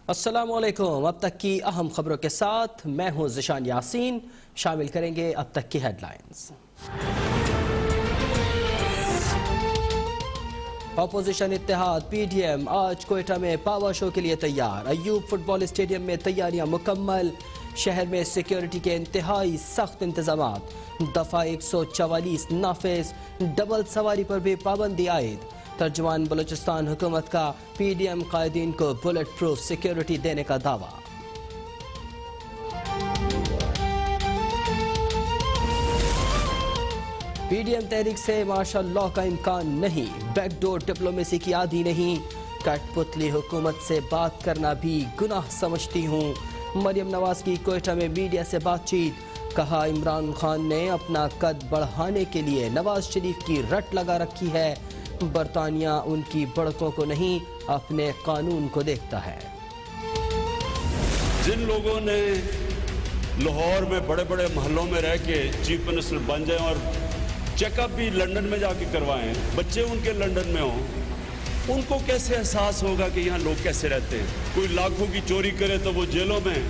السلام علیکم۔ اب تک کی اہم خبروں کے ساتھ میں ہوں ذیشان یاسین۔ شامل کریں گے اب تک کی ہیڈ لائنز۔ اپوزیشن اتحاد پی ڈی ایم آج کوئٹہ میں پاور شو کے لیے تیار۔ ایوب فٹ بال اسٹیڈیم میں تیاریاں مکمل۔ شہر میں سیکیورٹی کے انتہائی سخت انتظامات۔ دفعہ 144 نافذ۔ ڈبل سواری پر بھی پابندی عائد۔ ترجمان بلوچستان حکومت کا پی ڈی ایم قائدین کو بلٹ پروف سیکیورٹی دینے کا دعویٰ۔ پی ڈی ایم تحریک سے مارشل لاء کا امکان نہیں۔ بیک ڈور ڈپلومیسی کی عادی نہیں۔ کٹ پتلی حکومت سے بات کرنا بھی گناہ سمجھتی ہوں۔ مریم نواز کی کوئٹہ میں میڈیا سے بات چیت۔ کہا عمران خان نے اپنا قد بڑھانے کے لیے نواز شریف کی رٹ لگا رکھی ہے۔ برطانیہ ان کی بڑکوں کو نہیں اپنے قانون کو دیکھتا ہے۔ جن لوگوں نے لاہور میں بڑے بڑے محلوں میں رہ کے چیف منسٹر بن جائیں اور چیک اپ بھی لنڈن میں جا کے کروائیں، بچے ان کے لنڈن میں ہوں، ان کو کیسے احساس ہوگا کہ یہاں لوگ کیسے رہتے ہیں؟ کوئی لاکھوں کی چوری کرے تو وہ جیلوں میں،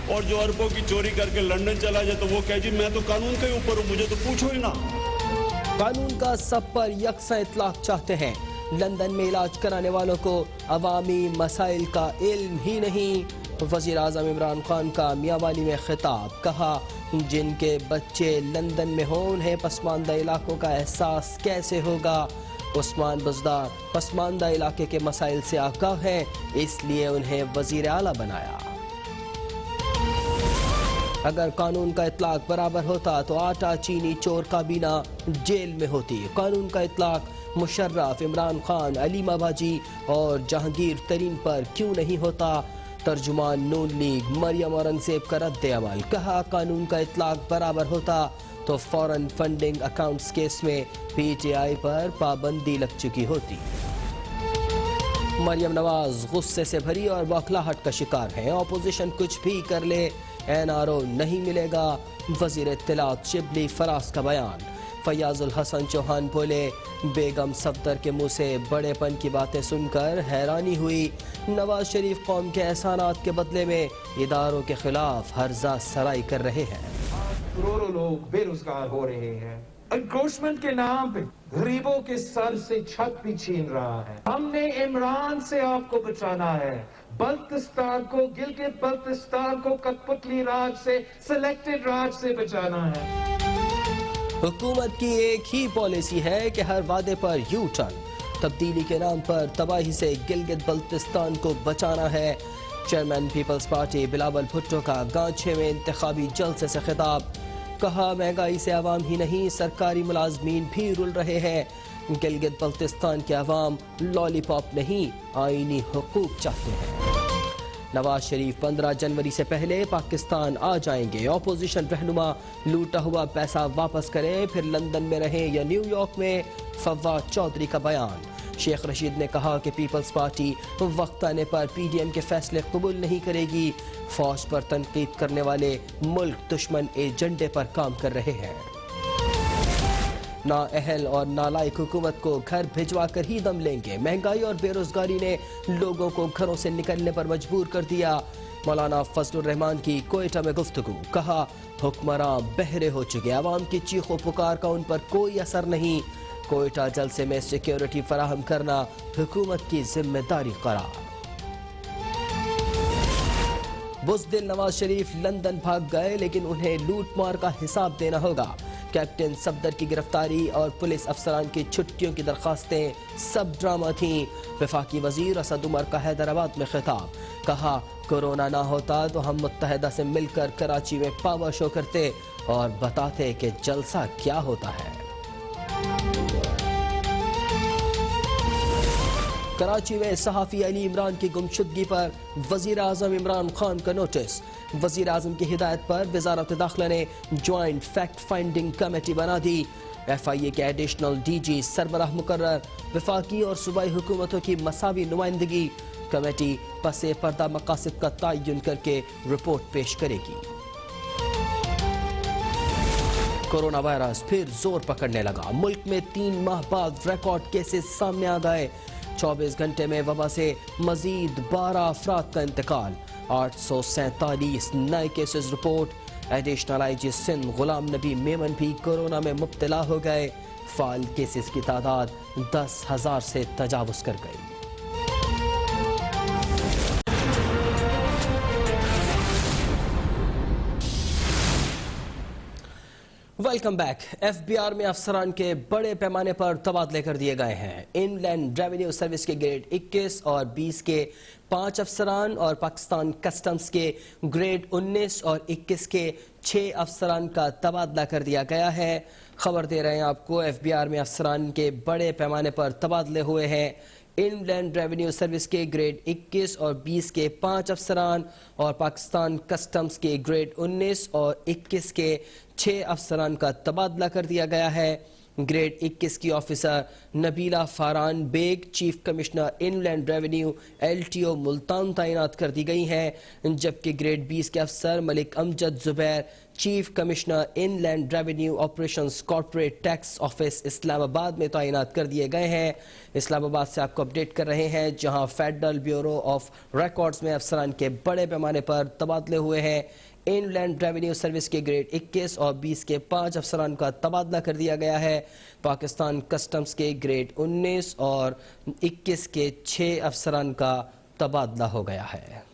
اور جو اربوں کی چوری کر کے لنڈن چلا جائے تو وہ کہے جی میں تو قانون کے اوپر ہوں، مجھے تو پوچھو ہی نہ۔ قانون کا سب پر یکساں اطلاق چاہتے ہیں۔ لندن میں علاج کرانے والوں کو عوامی مسائل کا علم ہی نہیں۔ وزیر اعظم عمران خان کا میاں والی میں خطاب۔ کہا جن کے بچے لندن میں ہوں انہیں پسماندہ علاقوں کا احساس کیسے ہوگا؟ عثمان بزدار پسماندہ علاقے کے مسائل سے آگاہ ہیں، اس لیے انہیں وزیر اعلیٰ بنایا۔ اگر قانون کا اطلاق برابر ہوتا تو آٹا چینی چور کابینہ جیل میں ہوتی۔ قانون کا اطلاق مشرف، عمران خان، علیمہ باجی اور جہانگیر ترین پر کیوں نہیں ہوتا؟ ترجمان نون لیگ مریم اورنگزیب کا رد عمل۔ کہا قانون کا اطلاق برابر ہوتا تو فورن فنڈنگ اکاؤنٹس کیس میں پی ٹی آئی پر پابندی لگ چکی ہوتی۔ مریم نواز غصے سے بھری اور بوکھلاہٹ کا شکار ہیں۔ اپوزیشن کچھ بھی کر لے این آر او نہیں ملے گا۔ وزیر اطلاعات شبلی فراز کا بیان۔ فیاض الحسن چوہان بولے بیگم صفدر کے منہ سے بڑے پن کی باتیں سن کر حیرانی ہوئی۔ نواز شریف قوم کے احسانات کے بدلے میں اداروں کے خلاف ہرزہ سرائی کر رہے ہیں۔ کروڑوں لوگ بے روزگار ہو رہے ہیں۔ انکروچمنٹ کے نام پہ غریبوں کے سر سے چھت بھی چھین رہا ہے۔ ہم نے عمران سے آپ کو بچانا ہے، بلتستان کو، گلگت بلتستان کو کٹ پتلی راج سے، سلیکٹڈ راج سے بچانا ہے۔ حکومت کی ایک ہی پالیسی ہے کہ ہر وعدے پر یو ٹرن۔ تبدیلی کے نام پر تباہی سے گلگت بلتستان کو بچانا ہے۔ چیئرمین پیپلز پارٹی بلاول بھٹو کا گانچھے میں انتخابی جلسے سے خطاب۔ کہا مہنگائی سے عوام ہی نہیں سرکاری ملازمین بھی رل رہے ہیں۔ گلگت بلتستان کے عوام لالی پاپ نہیں آئینی حقوق چاہتے ہیں۔ نواز شریف 15 جنوری سے پہلے پاکستان آ جائیں گے۔ اپوزیشن رہنما لوٹا ہوا پیسہ واپس کریں پھر لندن میں رہیں یا نیو یارک میں۔ فواد چودھری کا بیان۔ شیخ رشید نے کہا کہ پیپلز پارٹی وقت آنے پر پی ڈی ایم کے فیصلے قبول نہیں کرے گی۔ فوج پر تنقید کرنے والے ملک دشمن ایجنڈے پر کام کر رہے ہیں۔ نااہل اور نالائق حکومت کو گھر بھجوا کر ہی دم لیں گے۔ مہنگائی اور بے روزگاری نے لوگوں کو گھروں سے نکلنے پر مجبور کر دیا۔ مولانا فضل الرحمان کی کوئٹہ میں گفتگو۔ کہا حکمراں بہرے ہو چکے، عوام کی چیخ و پکار کا ان پر کوئی اثر نہیں۔ کوئٹہ جلسے میں سیکیورٹی فراہم کرنا حکومت کی ذمہ داری قرار۔ بزدل نواز شریف لندن بھاگ گئے لیکن انہیں لوٹ مار کا حساب دینا ہوگا۔ کیپٹن صفدر کی گرفتاری اور پولیس افسران کی چھٹیوں کی درخواستیں سب ڈرامہ تھیں۔ وفاقی وزیر اسد عمر کا حیدرآباد میں خطاب۔ کہا کورونا نہ ہوتا تو ہم متحدہ سے مل کر کراچی میں پاور شو کرتے اور بتاتے کہ جلسہ کیا ہوتا ہے۔ کراچی میں صحافی علی عمران کی گمشدگی پر وزیر اعظم عمران خان کا نوٹس۔ وزیر اعظم کی ہدایت پر وزارت داخلہ نے جوائنٹ فیکٹ فائنڈنگ کمیٹی بنا دی۔ ایف آئی اے کے ایڈیشنل ڈی جی سربراہ مقرر۔ وفاقی اور صوبائی حکومتوں کی مساوی نمائندگی۔ کمیٹی پس پردہ مقاصد کا تعین کر کے رپورٹ پیش کرے گی۔ کورونا وائرس پھر زور پکڑنے لگا۔ ملک میں 3 ماہ بعد ریکارڈ کیسز سامنے آ گئے۔ 24 घंटे में वबा से मजीद 12 अफराद का इंतकाल, 847 नए cases report. Additional IG Sindh Ghulam Nabi Memon भी कोरोना में मुब्तला हो गए। फाल केसेस की तादाद 10,000 से तजावुज कर गई। Welcome back. FBR में अफसरान के बड़े पैमाने पर तबादले कर दिए गए हैं। इनलैंड रेवेन्यू सर्विस के ग्रेड 21 और 20 के 5 अफसरान और पाकिस्तान कस्टम्स के ग्रेड 19 और 21 के 6 अफसरान का तबादला कर दिया गया है। खबर दे रहे हैं आपको, FBR में अफसरान के बड़े पैमाने पर तबादले हुए हैं। इनलैंड रेवेन्यू सर्विस के ग्रेड 21 और 20 के 5 अफसरान और पाकिस्तान कस्टम्स के ग्रेड 19 और 21 के 6 अफसरान का तबादला कर दिया गया है। ग्रेड 21 की officer Nabila Faran Baig chief commissioner inland revenue LTO Multan तैनात कर दी गई हैं, जबकि ग्रेड 20 के अफसर Malik Amjad Zubair chief commissioner inland revenue operations corporate tax office Islamabad में तैनात कर दिए गए हैं। इस्लामाबाद से आपको अपडेट कर रहे हैं, जहां फेडरल ब्यूरो ऑफ रिकॉर्ड्स में अफसरान के बड़े पैमाने पर तबादले हुए हैं। इनलैंड रेवेन्यू सर्विस के ग्रेड 21 और 20 के 5 अफसरान का तबादला कर दिया गया है। पाकिस्तान कस्टम्स के ग्रेड 19 और 21 के 6 अफसरान का तबादला हो गया है।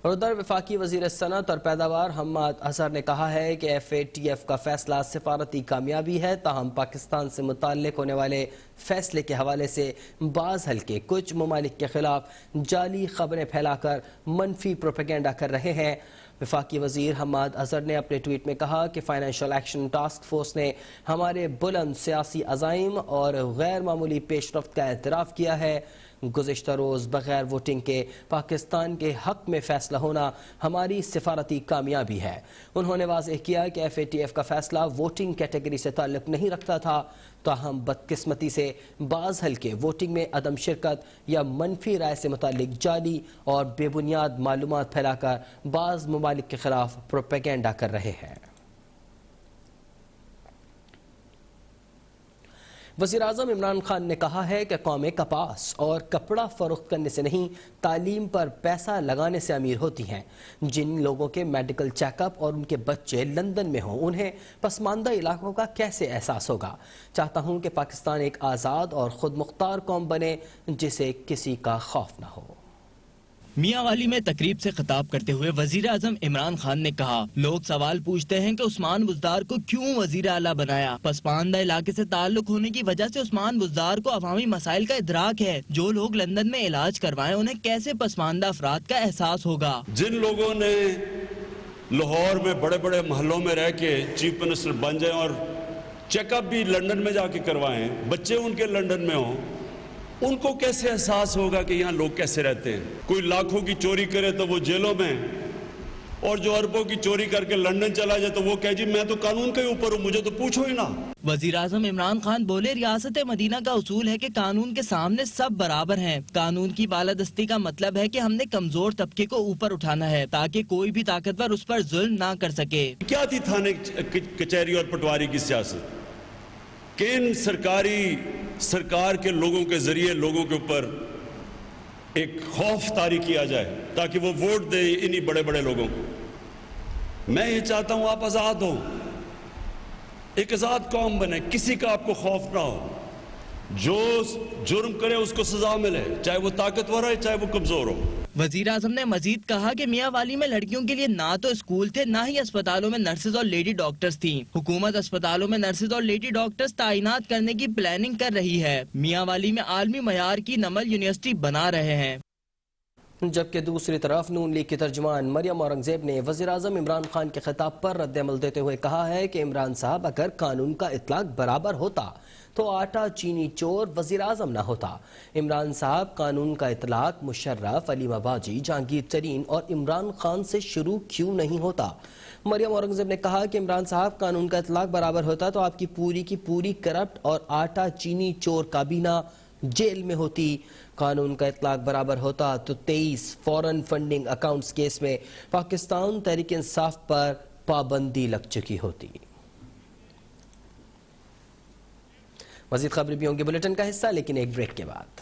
और उधर वफाकी वज़ीर सनअत और पैदावार हम्माद अजहर ने कहा है कि FATF का फैसला सिफारती कामयाबी है, ताहम पाकिस्तान से मुताल्लिक होने वाले फैसले के हवाले से बाज़ हल्के कुछ ममालिक के खिलाफ जाली खबरें फैलाकर मनफी प्रोपेगेंडा कर रहे हैं। वफाकी वज़ीर हम्माद अजहर ने अपने ट्वीट में कहा कि फाइनेंशियल एक्शन टास्क फोर्स ने हमारे बुलंद सियासी अज़ाइम और गैर मामूली पेशरफ्त का एतराफ़ किया है। गुज़िश्ता रोज़ बग़ैर वोटिंग के पाकिस्तान के हक़ में फ़ैसला होना हमारी सिफारती कामयाबी है। उन्होंने वाज़ेह किया कि FATF का फ़ैसला वोटिंग कैटेगरी से ताल्लुक़ नहीं रखता था, ताहम बदकिस्मती से बाज़ हल्के वोटिंग में अदम शिरकत या मनफी राय से मुताल्लिक जाली और बेबुनियाद मालूमात फैलाकर बाज़ ममालिक के ख़िलाफ़ प्रोपेगेंडा कर रहे हैं। वज़ीर आज़म इमरान खान ने कहा है कि कौमें कपास और कपड़ा फरोख्त करने से नहीं, तालीम पर पैसा लगाने से अमीर होती हैं। जिन लोगों के मेडिकल चेकअप और उनके बच्चे लंदन में हों, उन्हें पसमानदा इलाकों का कैसे एहसास होगा। चाहता हूँ कि पाकिस्तान एक आज़ाद और ख़ुद मुख्तार कौम बने जिसे किसी का खौफ न हो। मियांवाली में तकरीब से खिताब करते हुए वजीर आजम इमरान खान ने कहा, लोग सवाल पूछते हैं कि उस्मान बुज़दार को क्यों वजीर आला बनाया। पसमानदा इलाके से ताल्लुक होने की वजह से उस्मान बुज़दार को अवामी मसाइल का इदराक है। जो लोग लंदन में इलाज करवाएं, उन्हें कैसे पसमानदा अफराद का एहसास होगा। जिन लोगों ने लाहौर में बड़े बड़े महलों में रह के चीफ मिनिस्टर बन जाए और चेकअप भी लंदन में जाके करवाएं, बच्चे उनके लंदन में हों, उनको कैसे एहसास होगा कि यहाँ लोग कैसे रहते हैं। कोई लाखों की चोरी करे तो वो जेलों में, और जो अरबों की चोरी करके लंदन चला जाए तो वो कहे जी मैं तो कानून के ऊपर हूँ, मुझे तो पूछो ही ना। वजीर आजम इमरान खान बोले, रियासत मदीना का उसूल है कि कानून के सामने सब बराबर हैं। कानून की बालादस्ती का मतलब है कि हमने कमजोर तबके को ऊपर उठाना है ताकि कोई भी ताकतवर उस पर जुल्म ना कर सके। क्या थी थाने कचहरी और पटवारी की सियासत? किन सरकार के लोगों के जरिए लोगों के ऊपर एक खौफ तारी किया जाए ताकि वो वोट दे इन्हीं बड़े बड़े लोगों को। मैं ये चाहता हूं आप आजाद हो, एक आजाद कौम बने, किसी का आपको खौफ ना हो। जो जुर्म करे उसको सजा मिले, चाहे वो ताकतवर है चाहे वो कमजोर हो। वजीर आजम ने मजीद कहा कि मियांवाली में लड़कियों के लिए ना तो स्कूल थे, ना ही अस्पतालों में नर्सेज और लेडी डॉक्टर्स थीं। हुकूमत अस्पतालों में नर्सेज और लेडी डॉक्टर्स तैनात करने की प्लानिंग कर रही है। मियांवाली में आलमी मयार की नमल यूनिवर्सिटी बना रहे हैं। जबकि दूसरी तरफ नून लीग की तर्जुमान मरियम औरंगजेब ने वज़ीर आज़म इमरान खान के खिताब पर रद्द-ए-अमल देते हुए कहा है कि इमरान साहब अगर कानून का इतलाक बराबर होता तो आटा चीनी चोर वज़ीर आज़म न होता। इमरान साहब कानून का इतलाक मुशर्रफ, अली मबाजी, जहांगीर तरीन और इमरान खान से शुरू क्यों नहीं होता। मरियम औरंगजेब ने कहा कि इमरान साहब कानून का इतलाक बराबर होता तो आपकी पूरी की पूरी करप्ट और आटा चीनी चोर काबीना जेल में होती। कानून का इतलाक बराबर होता तो 23 फॉरेन फंडिंग अकाउंट्स केस में पाकिस्तान तहरीक इंसाफ पर पाबंदी लग चुकी होती। مزید خبریں بھی ہوں گے بلیٹن کا حصہ، لیکن ایک بریک کے بعد۔